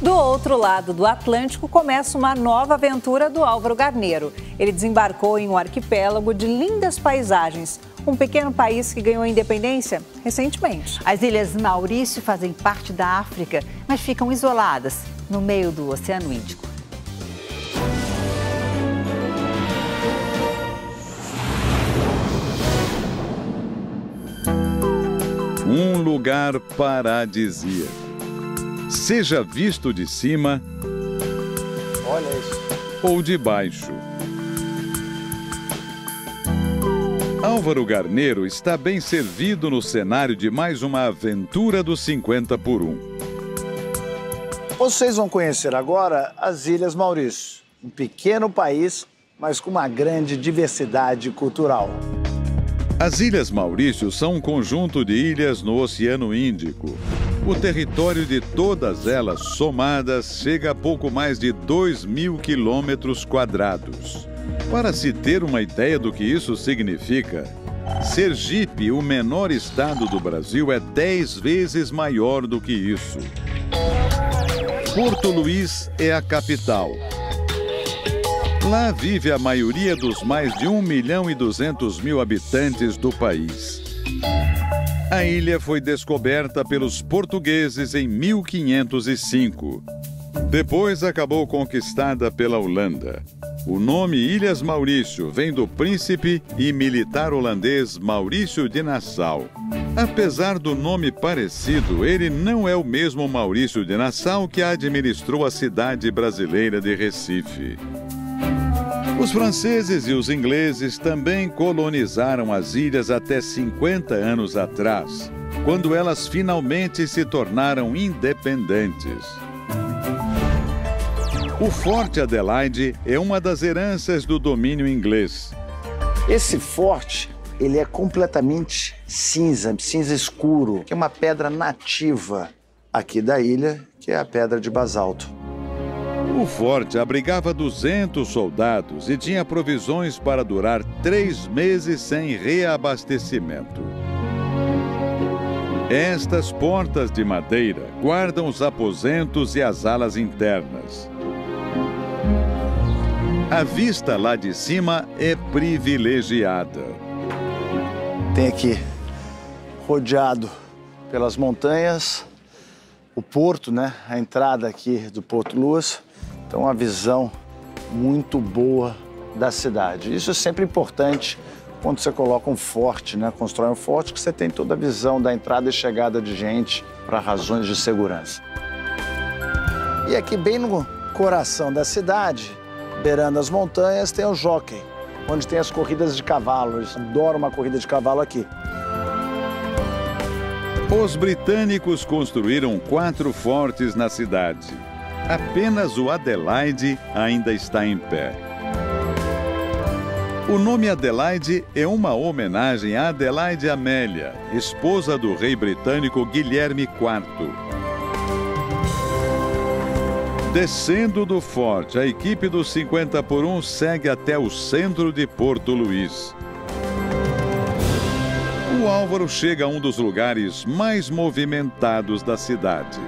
Do outro lado do Atlântico começa uma nova aventura do Álvaro Garneiro. Ele desembarcou em um arquipélago de lindas paisagens, um pequeno país que ganhou a independência recentemente. As Ilhas Maurício fazem parte da África, mas ficam isoladas no meio do Oceano Índico. Um lugar paradisíaco. Seja visto de cima, olha isso, ou de baixo. Álvaro Garneiro está bem servido no cenário de mais uma aventura dos 50 por 1. Vocês vão conhecer agora as Ilhas Maurício, um pequeno país, mas com uma grande diversidade cultural. As Ilhas Maurício são um conjunto de ilhas no Oceano Índico. O território de todas elas somadas chega a pouco mais de 2.000 quilômetros quadrados. Para se ter uma ideia do que isso significa, Sergipe, o menor estado do Brasil, é 10 vezes maior do que isso. Porto Luís é a capital. Lá vive a maioria dos mais de 1.200.000 habitantes do país. A ilha foi descoberta pelos portugueses em 1505. Depois acabou conquistada pela Holanda. O nome Ilhas Maurício vem do príncipe e militar holandês Maurício de Nassau. Apesar do nome parecido, ele não é o mesmo Maurício de Nassau que administrou a cidade brasileira de Recife. Os franceses e os ingleses também colonizaram as ilhas até 50 anos atrás, quando elas finalmente se tornaram independentes. O Forte Adelaide é uma das heranças do domínio inglês. Esse forte, ele é completamente cinza, cinza escuro, que é uma pedra nativa aqui da ilha, que é a pedra de basalto. O forte abrigava 200 soldados e tinha provisões para durar 3 meses sem reabastecimento. Estas portas de madeira guardam os aposentos e as alas internas. A vista lá de cima é privilegiada. Tem aqui, rodeado pelas montanhas, o porto, né? A entrada aqui do Porto Luz. Então, uma visão muito boa da cidade. Isso é sempre importante quando você coloca um forte, né? Constrói um forte, que você tem toda a visão da entrada e chegada de gente para razões de segurança. E aqui, bem no coração da cidade, beirando as montanhas, tem o Jockey, onde tem as corridas de cavalo. Eles adoram uma corrida de cavalo aqui. Os britânicos construíram 4 fortes na cidade. Apenas o Adelaide ainda está em pé. O nome Adelaide é uma homenagem a Adelaide Amélia, esposa do rei britânico Guilherme IV. Descendo do forte, a equipe dos 50 por 1 segue até o centro de Porto Luís. O Álvaro chega a um dos lugares mais movimentados da cidade.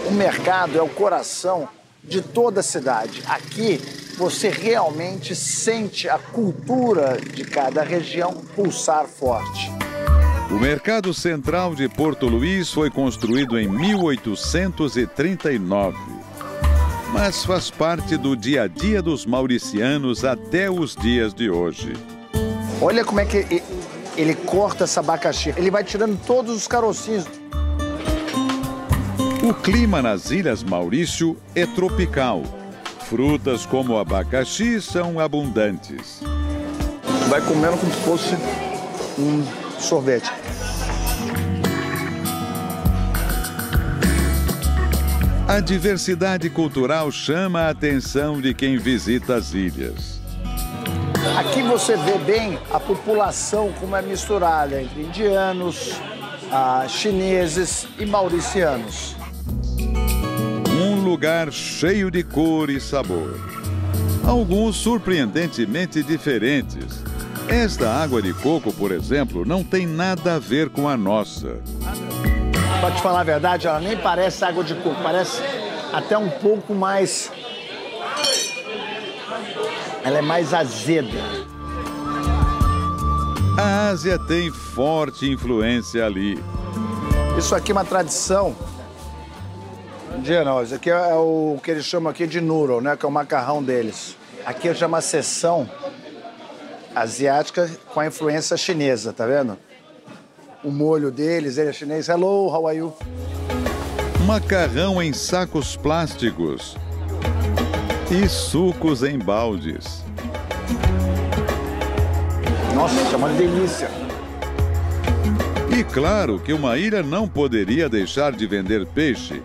O mercado é o coração de toda a cidade. Aqui você realmente sente a cultura de cada região pulsar forte. O Mercado Central de Porto Luís foi construído em 1839, mas faz parte do dia a dia dos mauricianos até os dias de hoje. Olha como é que ele corta esse abacaxi. Ele vai tirando todos os carocinhos. O clima nas Ilhas Maurício é tropical. Frutas como o abacaxi são abundantes. Vai comendo como se fosse um sorvete. A diversidade cultural chama a atenção de quem visita as ilhas. Aqui você vê bem a população como é misturada entre indianos, chineses e mauricianos. Um lugar cheio de cor e sabor. Alguns surpreendentemente diferentes. Esta água de coco, por exemplo, não tem nada a ver com a nossa. Pra te falar a verdade, ela nem parece água de coco, parece até um pouco mais... Ela é mais azeda. A Ásia tem forte influência ali. Isso aqui é uma tradição indiana. Isso aqui é o que eles chamam aqui de noodle, né? Que é o macarrão deles. Aqui é uma seção asiática com a influência chinesa, tá vendo? O molho deles, ele é chinês. Hello, how are you? Macarrão em sacos plásticos e sucos em baldes. Nossa, isso é uma delícia. E claro que uma ilha não poderia deixar de vender peixe.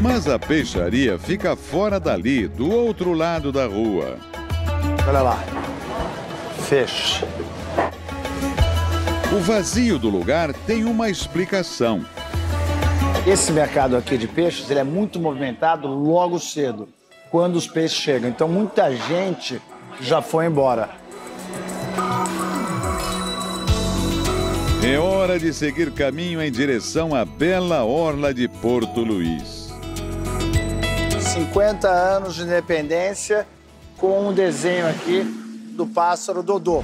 Mas a peixaria fica fora dali, do outro lado da rua. Olha lá. Fish. O vazio do lugar tem uma explicação. Esse mercado aqui de peixes, ele é muito movimentado logo cedo, quando os peixes chegam. Então, muita gente já foi embora. É hora de seguir caminho em direção à bela orla de Porto Luís. 50 anos de independência com um desenho aqui do pássaro Dodô.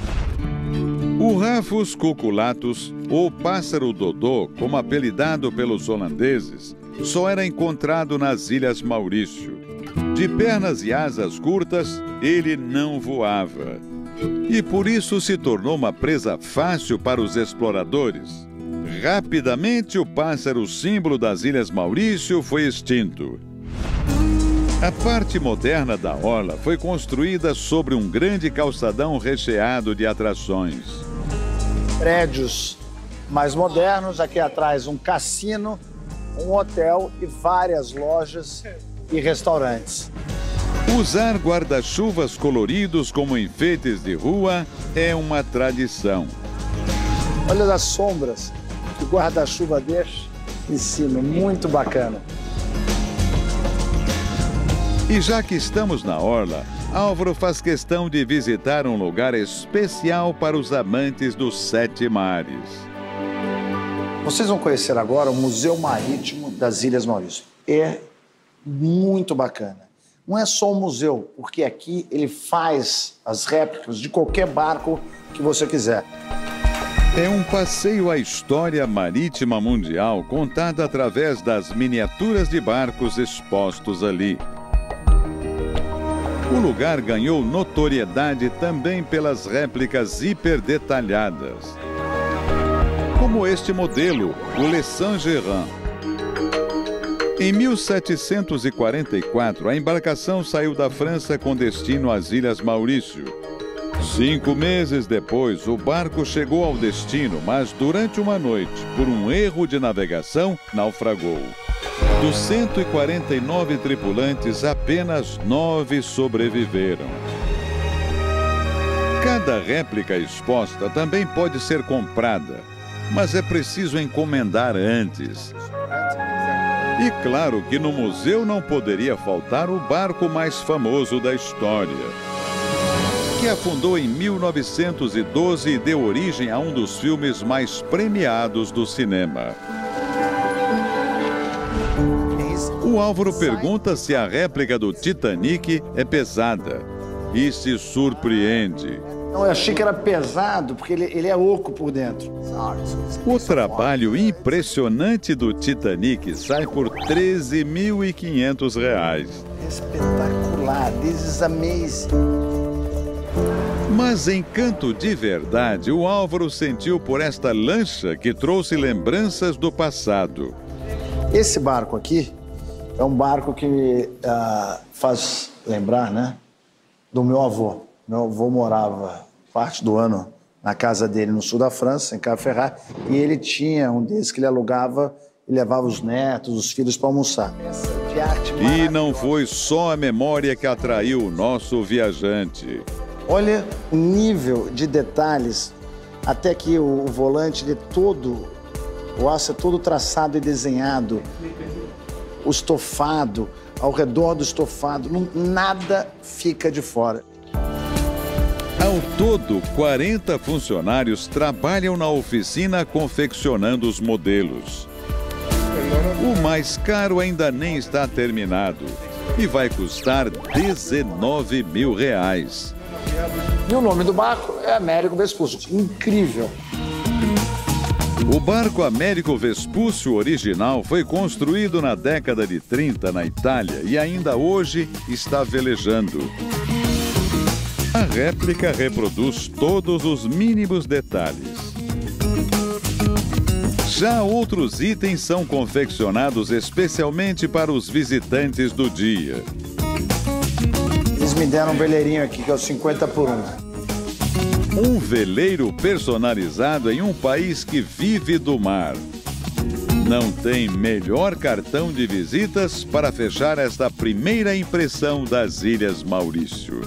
O Rufus cuculatus, ou pássaro dodô, como apelidado pelos holandeses, só era encontrado nas Ilhas Maurício. De pernas e asas curtas, ele não voava. E por isso se tornou uma presa fácil para os exploradores. Rapidamente, o pássaro símbolo das Ilhas Maurício foi extinto. A parte moderna da orla foi construída sobre um grande calçadão recheado de atrações. Prédios mais modernos, aqui atrás um cassino, um hotel e várias lojas e restaurantes. Usar guarda-chuvas coloridos como enfeites de rua é uma tradição. Olha as sombras que o guarda-chuva deixa em cima, muito bacana. E já que estamos na orla, Álvaro faz questão de visitar um lugar especial para os amantes dos 7 mares. Vocês vão conhecer agora o Museu Marítimo das Ilhas Maurício. É muito bacana. Não é só um museu, porque aqui ele faz as réplicas de qualquer barco que você quiser. É um passeio à história marítima mundial contada através das miniaturas de barcos expostos ali. O lugar ganhou notoriedade também pelas réplicas hiperdetalhadas, como este modelo, o Le Saint-Gérin. Em 1744, a embarcação saiu da França com destino às Ilhas Maurício. 5 meses depois, o barco chegou ao destino, mas durante uma noite, por um erro de navegação, naufragou. Dos 149 tripulantes, apenas 9 sobreviveram. Cada réplica exposta também pode ser comprada, mas é preciso encomendar antes. E claro que no museu não poderia faltar o barco mais famoso da história, que afundou em 1912 e deu origem a um dos filmes mais premiados do cinema. O Álvaro pergunta se a réplica do Titanic é pesada e se surpreende. Não, eu achei que era pesado, porque ele é oco por dentro. O trabalho impressionante do Titanic sai por R$ 13.500. Espetacular, this is amazing. Mas encanto de verdade, o Álvaro sentiu por esta lancha que trouxe lembranças do passado. Esse barco aqui é um barco que me faz lembrar, né, do meu avô. Meu avô morava parte do ano na casa dele no sul da França, em Cabo Ferrat, e ele tinha um desses que ele alugava e levava os netos, os filhos para almoçar. E não foi só a memória que atraiu o nosso viajante. Olha o nível de detalhes, até que o volante, ele é todo, o aço é todo traçado e desenhado, o estofado, ao redor do estofado, nada fica de fora. Ao todo, 40 funcionários trabalham na oficina confeccionando os modelos. O mais caro ainda nem está terminado e vai custar R$19 mil. E o nome do barco é Américo Vespúcio. Incrível! O barco Américo Vespúcio original foi construído na década de 30 na Itália e ainda hoje está velejando. A réplica reproduz todos os mínimos detalhes. Já outros itens são confeccionados especialmente para os visitantes do dia. Eles me deram um veleirinho aqui, que é o 50 por 1. Um veleiro personalizado em um país que vive do mar. Não tem melhor cartão de visitas para fechar esta primeira impressão das Ilhas Maurício.